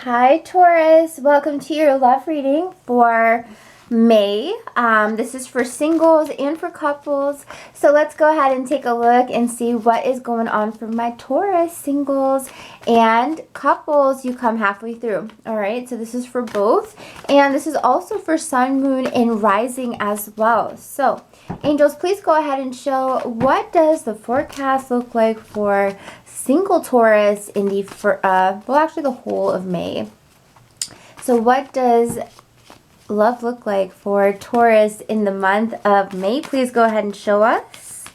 Hi Taurus, welcome to your love reading for May. This is for singles and for couples. So let's go ahead and take a look and see what is going on for my Taurus singles and couples. You come halfway through. All right, so this is for both. And this is also for sun, moon, and rising as well. So angels, please go ahead and show what does the forecast look like for single Taurus in the, well, actually the whole of May. So what does love look like for Taurus in the month of May? Please go ahead and show us.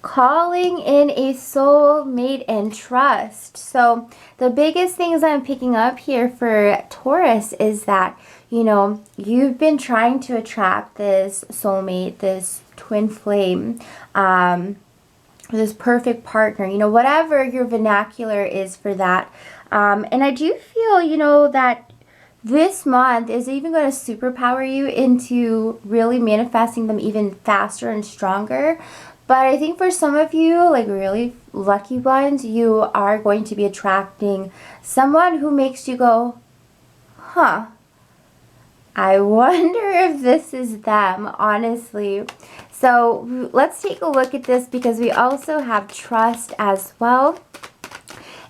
Calling in a soulmate and trust. So the biggest things I'm picking up here for Taurus is that, you know, you've been trying to attract this soulmate, this twin flame, this perfect partner, you know, whatever your vernacular is for that. And I do feel, you know, that this month is even going to superpower you into really manifesting them even faster and stronger. But I think for some of you, like really lucky ones, you are going to be attracting someone who makes you go, huh, I wonder if this is them, honestly. So let's take a look at this because we also have trust as well.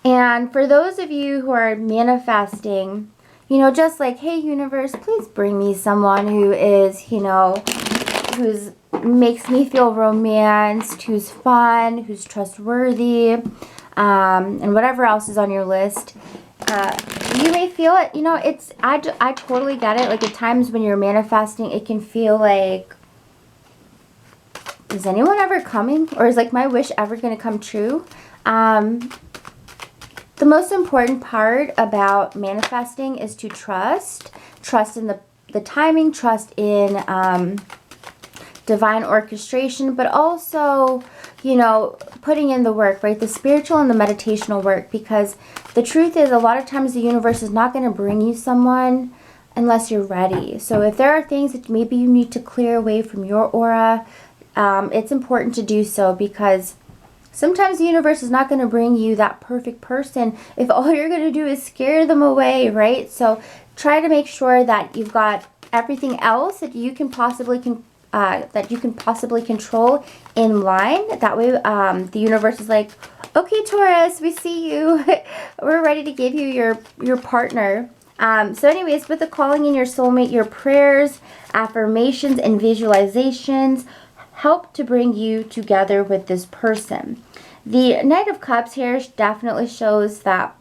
And for those of you who are manifesting, you know, just like, hey, universe, please bring me someone who is, you know, who's makes me feel romanced, who's fun, who's trustworthy, and whatever else is on your list. You may feel it, you know, I totally get it. Like at times when you're manifesting, it can feel like, is anyone ever coming? Or is like my wish ever going to come true? The most important part about manifesting is to trust. Trust in the timing, trust in divine orchestration, but also, you know, putting in the work, right? The spiritual and the meditational work, because the truth is a lot of times the universe is not going to bring you someone unless you're ready. So if there are things that maybe you need to clear away from your aura, it's important to do so, because sometimes the universe is not going to bring you that perfect person if all you're going to do is scare them away, right? So try to make sure that you've got everything else that you can possibly control in line. That way the universe is like, okay, Taurus, we see you. We're ready to give you your partner. So anyways, with the calling in your soulmate, your prayers, affirmations, and visualizations help to bring you together with this person. The Knight of Cups here definitely shows that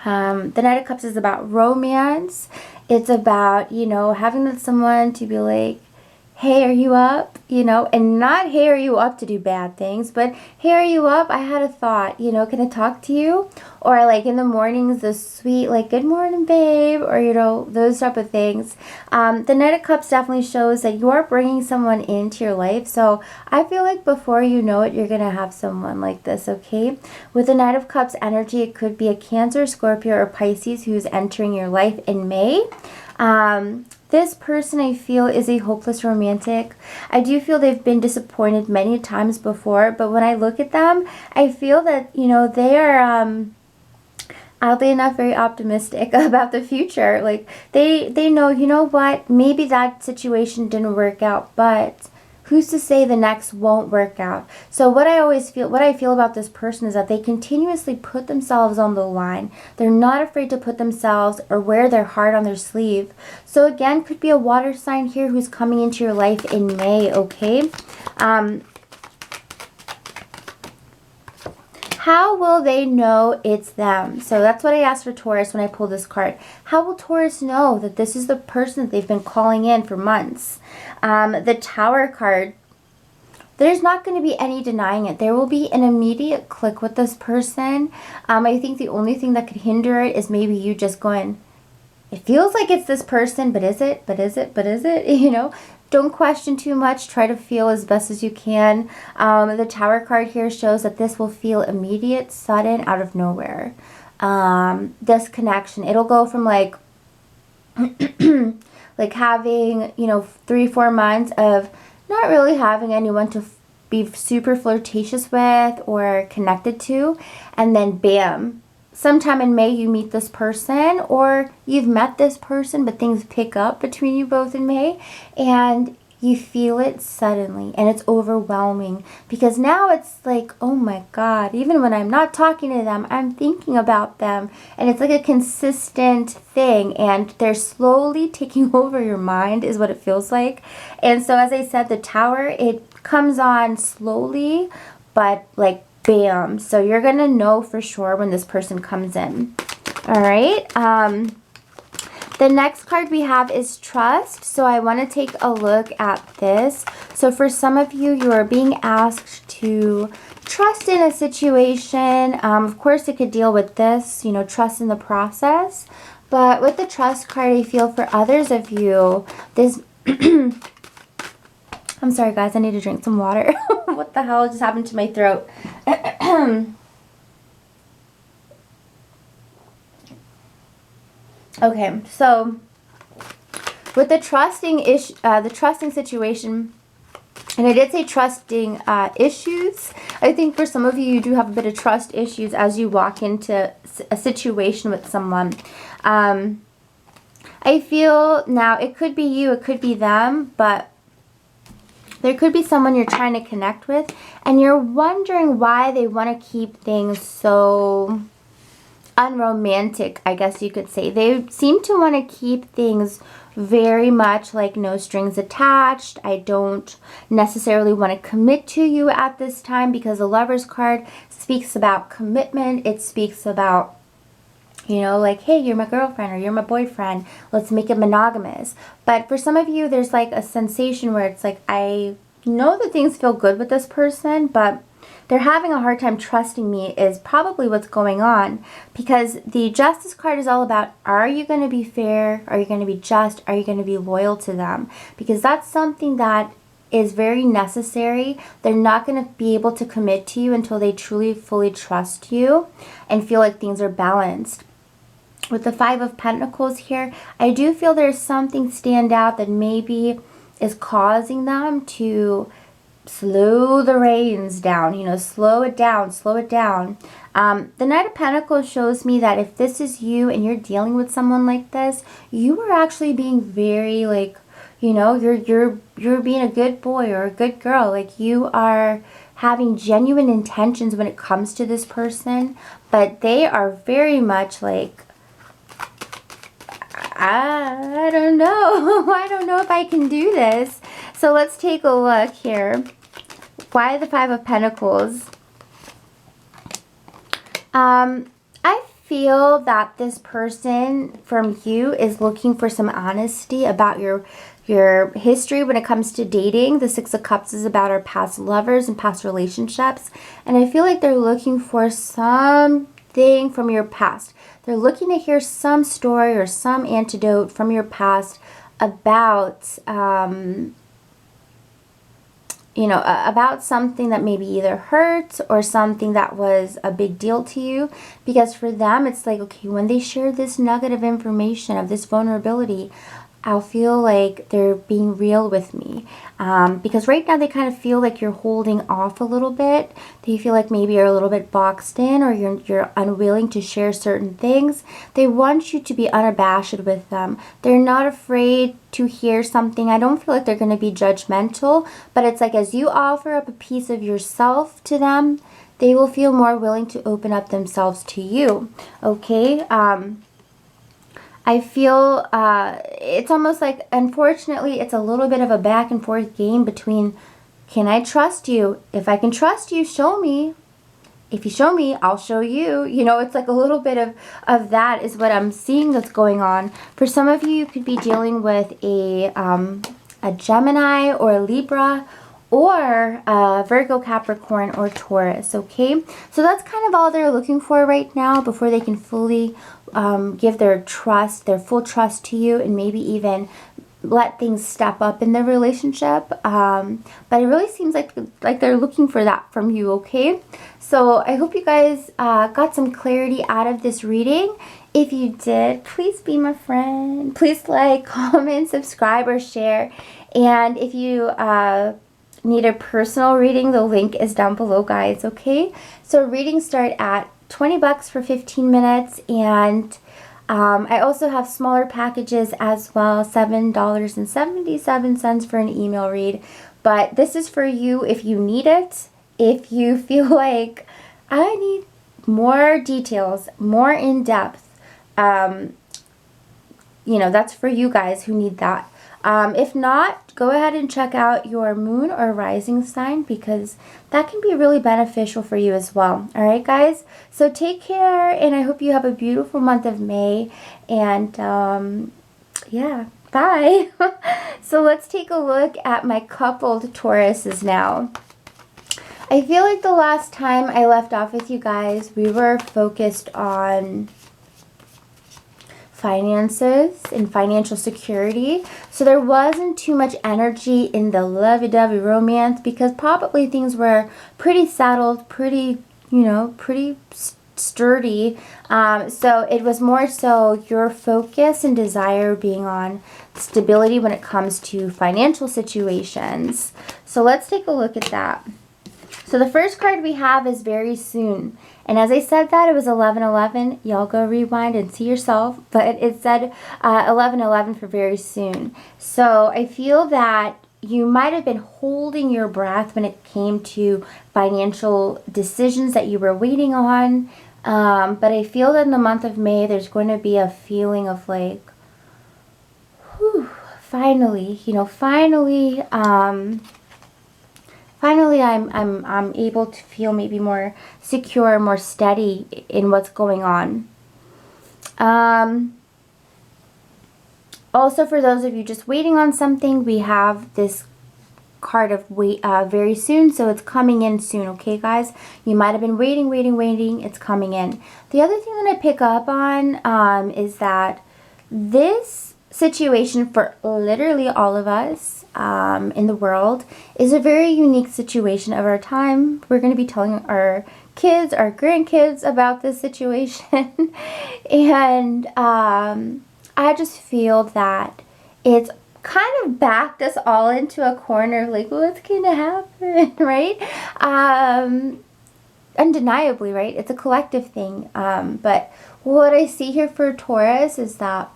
the Knight of Cups is about romance. It's about, you know, having someone to be like, hey, are you up? You know, and not, hey, are you up to do bad things, but hey, are you up? I had a thought, you know, can I talk to you? Or like in the mornings, the sweet, like, good morning, babe, or, you know, those type of things. The Knight of Cups definitely shows that you are bringing someone into your life. So I feel like before you know it, you're going to have someone like this, okay? With the Knight of Cups energy, it could be a Cancer, Scorpio, or Pisces who's entering your life in May. This person, I feel, is a hopeless romantic. I do feel they've been disappointed many times before, but when I look at them, I feel that, you know, they are, oddly enough, very optimistic about the future. Like, they know, you know what, maybe that situation didn't work out, but who's to say the next won't work out? So what I feel about this person is that they continuously put themselves on the line. They're not afraid to put themselves or wear their heart on their sleeve. So again, could be a water sign here who's coming into your life in May, okay? How will they know it's them? So that's what I asked for Taurus when I pulled this card. How will Taurus know that this is the person that they've been calling in for months? The Tower card, there's not going to be any denying it. There will be an immediate click with this person. I think the only thing that could hinder it is maybe you just going, it feels like it's this person, but is it? But is it? But is it? You know? Don't question too much. Try to feel as best as you can. The Tower card here shows that this will feel immediate, sudden, out of nowhere. This connection, it'll go from like, like having, you know, 3-4 months of not really having anyone to be super flirtatious with or connected to, and then bam, sometime in May you meet this person, or you've met this person but things pick up between you both in May, and you feel it suddenly and it's overwhelming, because now it's like, oh my God, even when I'm not talking to them, I'm thinking about them, and it's like a consistent thing, and they're slowly taking over your mind is what it feels like. And so as I said, the Tower, it comes on slowly, but like bam. So you're gonna know for sure when this person comes in. All right. The next card we have is Trust. So I want to take a look at this. So for some of you, you are being asked to trust in a situation. Of course, it could deal with this, you know, trust in the process. But with the Trust card, I feel for others of you, this... I'm sorry, guys. I need to drink some water. What the hell just happened to my throat? Okay, so with the trusting situation, and I did say trusting issues. I think for some of you, you do have a bit of trust issues as you walk into a situation with someone. I feel now it could be you, it could be them, but there could be someone you're trying to connect with, and you're wondering why they want to keep things so unromantic, I guess you could say. They seem to want to keep things very much like no strings attached. I don't necessarily want to commit to you at this time, because the Lover's card speaks about commitment. It speaks about, you know, like, hey, you're my girlfriend or you're my boyfriend. Let's make it monogamous. But for some of you, there's like a sensation where it's like, I know that things feel good with this person, but they're having a hard time trusting me is probably what's going on, because the Justice card is all about, are you going to be fair? Are you going to be just? Are you going to be loyal to them? Because that's something that is very necessary. They're not going to be able to commit to you until they truly, fully trust you and feel like things are balanced. With the Five of Pentacles here, I do feel there's something stand out that maybe is causing them to slow the reins down, you know, slow it down, slow it down. The Knight of Pentacles shows me that if this is you and you're dealing with someone like this, you are actually being very, like, you know, you're being a good boy or a good girl. Like, you are having genuine intentions when it comes to this person, but they are very much like, I don't know. I don't know if I can do this. So let's take a look here. Why the Five of Pentacles? I feel that this person from you is looking for some honesty about your history when it comes to dating. The Six of Cups is about our past lovers and past relationships. And I feel like they're looking for something from your past. They're looking to hear some story or some antidote from your past about, you know, about something that maybe either hurt or something that was a big deal to you. Because for them, it's like, okay, when they share this nugget of information, of this vulnerability, I'll feel like they're being real with me. Because right now they kind of feel like you're holding off a little bit. They feel like maybe you're a little bit boxed in, or you're unwilling to share certain things. They want you to be unabashed with them. They're not afraid to hear something. I don't feel like they're going to be judgmental, but it's like as you offer up a piece of yourself to them, they will feel more willing to open up themselves to you. Okay? I feel it's almost like, unfortunately, it's a little bit of a back and forth game between, can I trust you? If I can trust you, show me. If you show me, I'll show you. You know, it's like a little bit of that is what I'm seeing that's going on. For some of you, you could be dealing with a Gemini or a Libra, or Virgo, Capricorn, or Taurus, okay? So that's kind of all they're looking for right now before they can fully give their trust, their full trust to you, and maybe even let things step up in the relationship. But it really seems like they're looking for that from you, okay? So I hope you guys got some clarity out of this reading. If you did, please be my friend. Please like, comment, subscribe, or share. And if you need a personal reading, the link is down below, guys, okay? So readings start at 20 bucks for 15 minutes, and I also have smaller packages as well, $7.77 for an email read. But this is for you if you need it. If you feel like I need more details, more in depth, you know, that's for you guys who need that. If not, go ahead and check out your moon or rising sign, because that can be really beneficial for you as well. All right, guys? So take care, and I hope you have a beautiful month of May. And yeah, bye. So let's take a look at my coupled Tauruses now. I feel like the last time I left off with you guys, we were focused on finances and financial security. So there wasn't too much energy in the lovey-dovey romance, because probably things were pretty settled, pretty, you know, pretty sturdy. So it was more so your focus and desire being on stability when it comes to financial situations. So let's take a look at that. So the first card we have is very soon. And as I said that, it was 11/11. Y'all go rewind and see yourself. But it said 11/11 for very soon. So I feel that you might have been holding your breath when it came to financial decisions that you were waiting on. But I feel that in the month of May, there's going to be a feeling of like, whew, finally, you know, finally I'm able to feel maybe more secure, more steady in what's going on. Also, for those of you just waiting on something, we have this card of very soon, so it's coming in soon. Okay, guys, you might have been waiting. It's coming in. The other thing that I pick up on is that this situation for literally all of us in the world is a very unique situation of our time. We're going to be telling our kids, our grandkids about this situation. And I just feel that it's kind of backed us all into a corner, like, what's going to happen, right? Undeniably, right? It's a collective thing. But what I see here for Taurus is that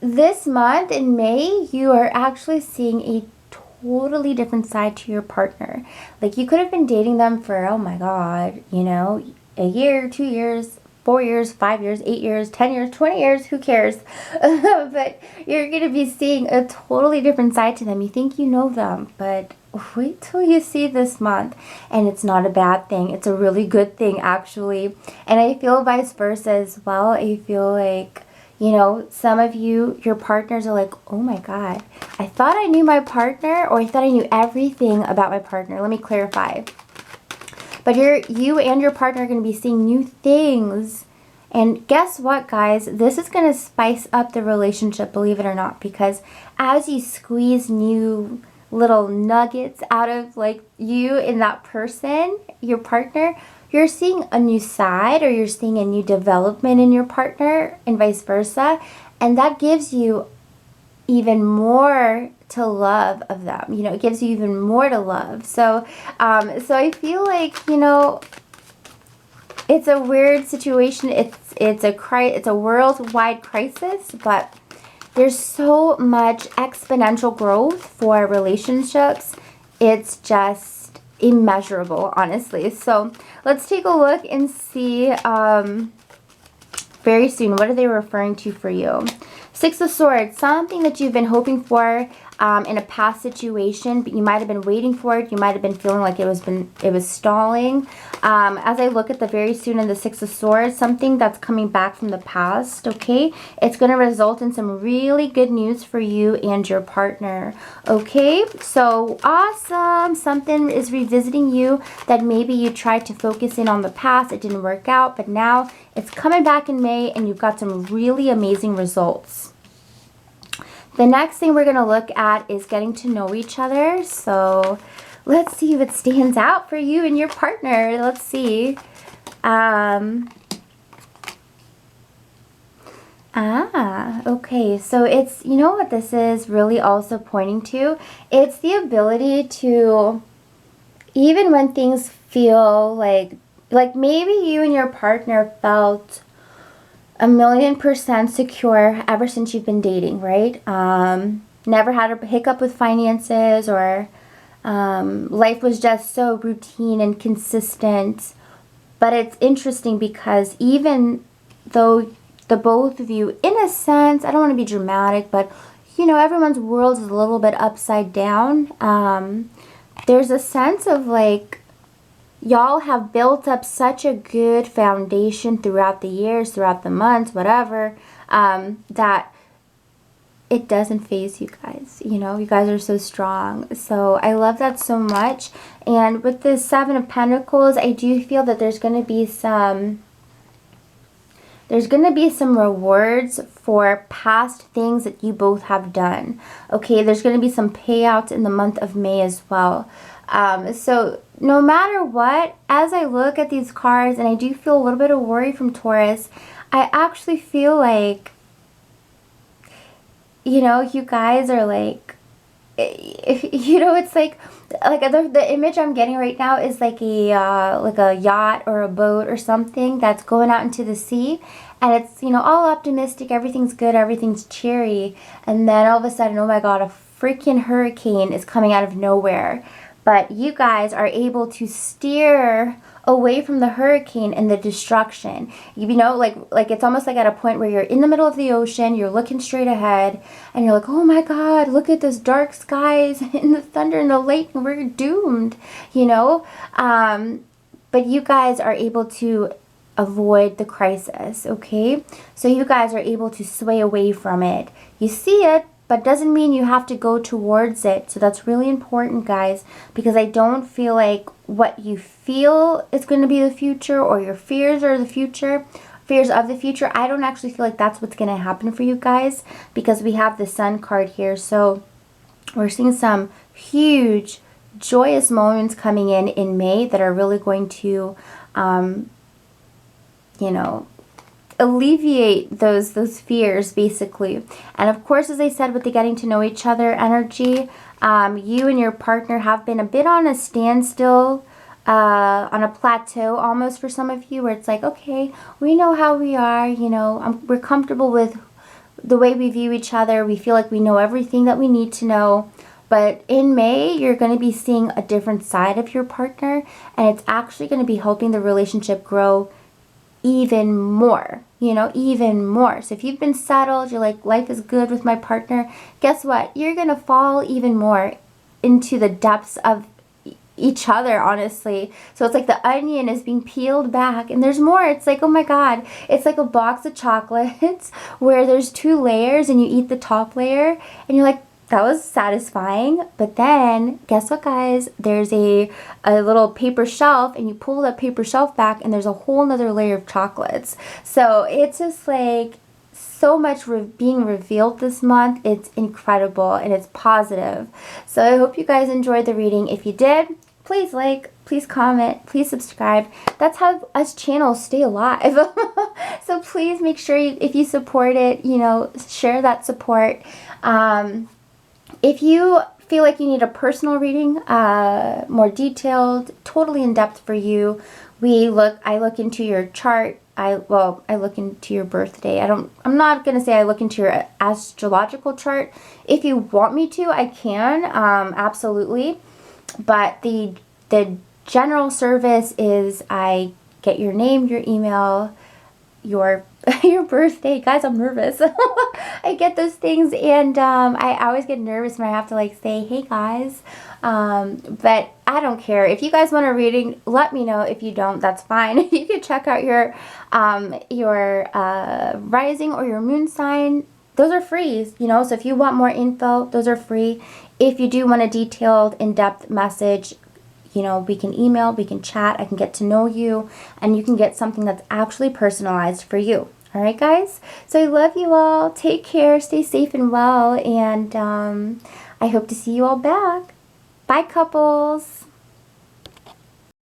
this month in May, you are actually seeing a totally different side to your partner. Like, you could have been dating them for, oh my God, you know, a year, 2 years, 4 years, 5 years, 8 years, 10 years, 20 years, who cares? But you're going to be seeing a totally different side to them. You think you know them, but wait till you see this month. And it's not a bad thing. It's a really good thing, actually. And I feel vice versa as well. I feel like, you know, some of you, your partners are like, oh my God, I thought I knew my partner, or I thought I knew everything about my partner. Let me clarify. But you and your partner are going to be seeing new things. And guess what, guys? This is going to spice up the relationship, believe it or not, because as you squeeze new little nuggets out of like you and that person, your partner, you're seeing a new side, or you're seeing a new development in your partner, and vice versa. And that gives you even more to love of them. You know, it gives you even more to love. So I feel like, you know, it's a weird situation. It's a worldwide crisis, but there's so much exponential growth for relationships. It's just immeasurable, honestly. So let's take a look and see very soon, what are they referring to for you? Six of Swords, something that you've been hoping for in a past situation, but you might have been waiting for it. You might have been feeling like it was stalling. As I look at the very soon in the Six of Swords, something that's coming back from the past, okay? It's going to result in some really good news for you and your partner, okay? So awesome. Something is revisiting you that maybe you tried to focus in on the past. It didn't work out, but now it's coming back in May, and you've got some really amazing results. The next thing we're going to look at is getting to know each other. So let's see what stands out for you and your partner. Let's see. Okay. So it's, you know what this is really also pointing to? It's the ability to, even when things feel like like maybe you and your partner felt 1,000,000% secure ever since you've been dating, right? Never had a hiccup with finances, or life was just so routine and consistent. But it's interesting because even though the both of you, in a sense, I don't want to be dramatic, but you know, everyone's world is a little bit upside down. There's a sense of like, y'all have built up such a good foundation throughout the years, throughout the months, whatever, that it doesn't faze you guys. You know, you guys are so strong. So I love that so much. And with the Seven of Pentacles, I do feel that there's going to be some rewards for past things that you both have done. Okay, there's going to be some payouts in the month of May as well. So no matter what, as I look at these cards, and I do feel a little bit of worry from Taurus, I actually feel like, you know, you guys are like, you know, it's like the image I'm getting right now is like a yacht or a boat or something that's going out into the sea, and it's, you know, all optimistic, everything's good, everything's cheery, and then all of a sudden, oh my God, a freaking hurricane is coming out of nowhere. But you guys are able to steer away from the hurricane and the destruction. You know, like it's almost like at a point where you're in the middle of the ocean, you're looking straight ahead, and you're like, oh my God, look at this dark skies and the thunder and the lightning, we're doomed, you know? But you guys are able to avoid the crisis, okay? So you guys are able to sway away from it. You see it, but doesn't mean you have to go towards it. So that's really important, guys, because I don't feel like what you feel is going to be the future, or your fears are the future, fears of the future. I don't actually feel like that's what's going to happen for you guys, because we have the Sun card here. So we're seeing some huge, joyous moments coming in May that are really going to, you know, alleviate those fears, basically. And of course, as I said, with the getting to know each other energy, you and your partner have been a bit on a standstill, on a plateau almost for some of you, where it's like, okay, we know how we are, you know, we're comfortable with the way we view each other. We feel like we know everything that we need to know. But in May, you're going to be seeing a different side of your partner, and it's actually going to be helping the relationship grow even more, you know, even more. So if you've been settled, you're like, life is good with my partner, guess what? You're going to fall even more into the depths of each other, honestly. So it's like the onion is being peeled back, and there's more. It's like, oh my God, it's like a box of chocolates where there's 2 layers, and you eat the top layer, and you're like, that was satisfying. But then guess what, guys? There's a little paper shelf, and you pull that paper shelf back, and there's a whole nother layer of chocolates. So it's just like so much being revealed this month. It's incredible, and it's positive. So I hope you guys enjoyed the reading. If you did, please like, please comment, please subscribe. That's how us channels stay alive. So please make sure if you support it, you know, share that support. If you feel like you need a personal reading, more detailed, totally in depth for you, I look into your chart. I look into your birthday. I'm not going to say I look into your astrological chart. If you want me to, I can, absolutely. But the general service is I get your name, your email, your birthday. Guys, I'm nervous. I get those things, and I always get nervous when I have to like say, hey guys, but I don't care. If you guys want a reading, let me know. If you don't, that's fine. You can check out your rising or your moon sign. Those are free, you know, so if you want more info, those are free. If you do want a detailed, in-depth message, you know, we can email, we can chat, I can get to know you, and you can get something that's actually personalized for you. All right, guys? So I love you all. Take care, stay safe and well, and I hope to see you all back. Bye, couples.